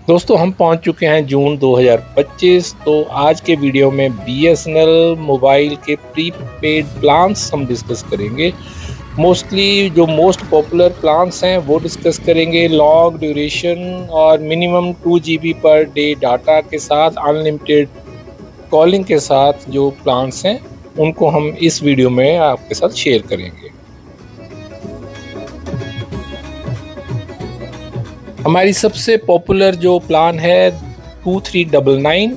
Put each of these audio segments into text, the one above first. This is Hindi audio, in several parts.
दोस्तों हम पहुंच चुके हैं जून 2025। तो आज के वीडियो में बीएसएनएल मोबाइल के प्रीपेड प्लान्स हम डिस्कस करेंगे। मोस्टली जो मोस्ट पॉपुलर प्लान्स हैं वो डिस्कस करेंगे। लॉन्ग ड्यूरेशन और minimum 2 GB per day data के साथ अनलिमिटेड कॉलिंग के साथ जो प्लान्स हैं उनको हम इस वीडियो में आपके साथ शेयर करेंगे। हमारी सबसे पॉपुलर जो प्लान है 2399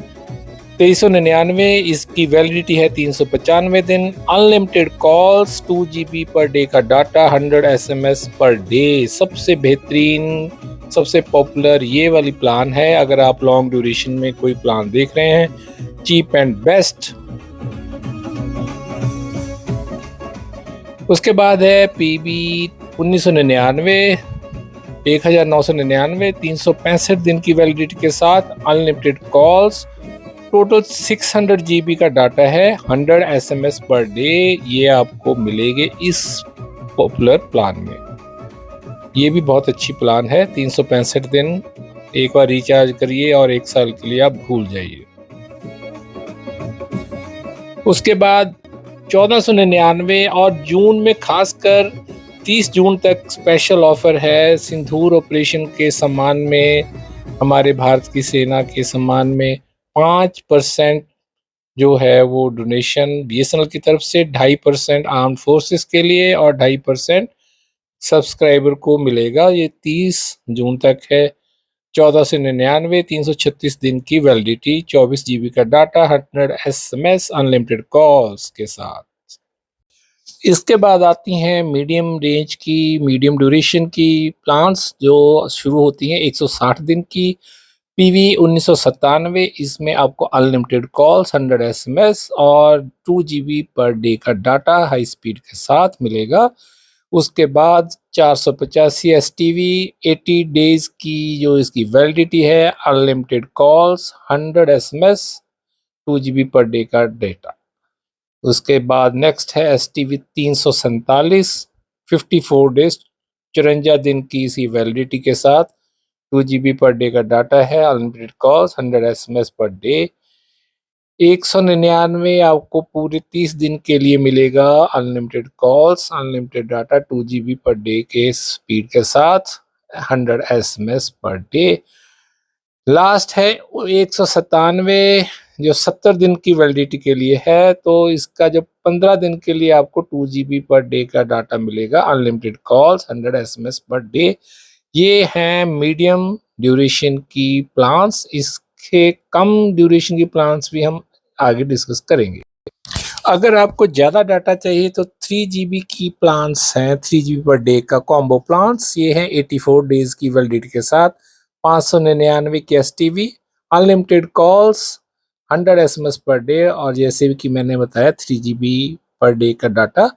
2399, इसकी वैलिडिटी है 395 दिन। Unlimited calls, 2 GB per day का डाटा, 100 SMS पर डे। सबसे बेहतरीन, सबसे पॉपुलर ये वाली प्लान है। अगर आप लॉन्ग ड्यूरेशन में कोई प्लान देख रहे हैं, चीप एंड बेस्ट। उसके बाद है PB 1999 1999, 365 दिन की वैलिडिटी के साथ अनलिमिटेड कॉल्स। टोटल 600 GB का डाटा है, 100 SMS पर डे। ये आपको मिलेंगे इस पॉपुलर प्लान में। ये भी बहुत अच्छी प्लान है। 365 दिन एक बार रिचार्ज करिए और 1 साल के लिए आप भूल जाइए। उसके बाद 1499 और जून में खासकर 30 जून तक स्पेशल ऑफर है। सिंदूर ऑपरेशन के सम्मान में, हमारे भारत की सेना के सम्मान में 5% जो है वो डोनेशन बीएसएनएल की तरफ से, 2.5% आर्म्ड फोर्सेस के लिए और 2.5% सब्सक्राइबर को मिलेगा। ये 30 जून तक है। 1499, 336 दिन की वैलिडिटी, 24 GB का डाटा, 100 SMS अनलिमिटेड कॉल्स के साथ। इसके बाद आती हैं मीडियम रेंज की, मीडियम ड्यूरेशन की प्लान्स जो शुरू होती हैं 160 दिन की। PV 1997, इसमें आपको अनलिमिटेड कॉल्स, 100 SMS और 2 GB पर डे का डाटा हाई स्पीड के साथ मिलेगा। उसके बाद 485 STV 80 डेज की जो इसकी वैलिडिटी है, unlimited calls, 100 SMS, 2 GB per day का डेटा। उसके बाद नेक्स्ट है STV 347 54 डेज 54 दिन की इसी वैलिडिटी के साथ, 2 GB पर डे का डाटा है, unlimited calls, 100 SMS per day. 199 आपको पूरे 30 दिन के लिए मिलेगा, unlimited calls, unlimited data, 2 GB per day के स्पीड के साथ, 100 SMS पर डे। लास्ट है 197 जो 70 दिन की वैलिडिटी के लिए है। तो इसका जो 15 दिन के लिए आपको 2 GB पर डे का डाटा मिलेगा, unlimited calls, 100 SMS per day. ये हैं मीडियम ड्यूरेशन की प्लान्स। इसके कम ड्यूरेशन की प्लान्स भी हम आगे डिस्कस करेंगे। अगर आपको ज़्यादा डाटा चाहिए तो 3 GB की प्लान्स हैं, 3 GB पर डे का कॉम्बो प्लान्स। ये हैं 84 डेज की वैलिडिटी के साथ, 599 की STV, unlimited calls, 100 SMS per day और जैसे कि मैंने बताया 3 GB पर डे का डाटा।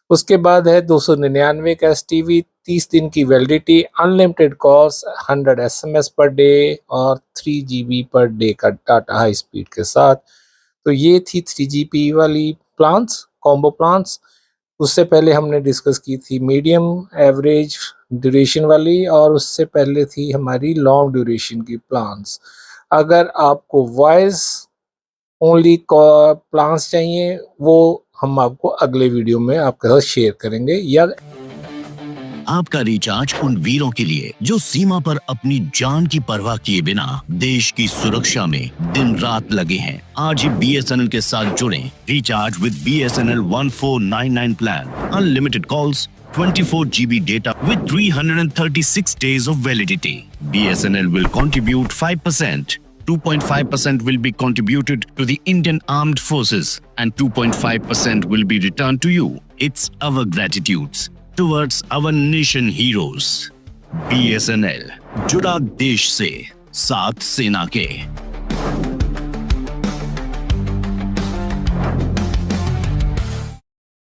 उसके बाद है 299 का STV, 30 दिन की validity, unlimited calls, 100 SMS per day और 3 GB पर डे का डाटा हाई स्पीड के साथ। तो ये थी 3 GB वाली प्लान्स, कॉम्बो प्लान्स। उससे पहले हमने डिस्कस की थी मीडियम एवरेज ड्यूरेशन वाली, और उससे पहले थी हमारी लॉन्ग ड्यूरेशन की प्लान्स। अगर आपको वॉइस ओनली प्लान्स चाहिए, वो हम आपको अगले वीडियो में आपके साथ शेयर करेंगे। या आपका रिचार्ज उन वीरों के लिए जो सीमा पर अपनी जान की परवाह किए बिना देश की सुरक्षा में दिन रात लगे हैं। आज ही BSNL के साथ जुड़ें। Recharge with BSNL 1499 plan, unlimited calls, 24 GB data with 336 days of validity. BSNL will contribute 5%. 2.5% will be contributed to the Indian Armed Forces and 2.5% will be returned to you. It's our gratitudes towards our nation heroes. BSNL, जुड़ा देश से, साथ सेना के।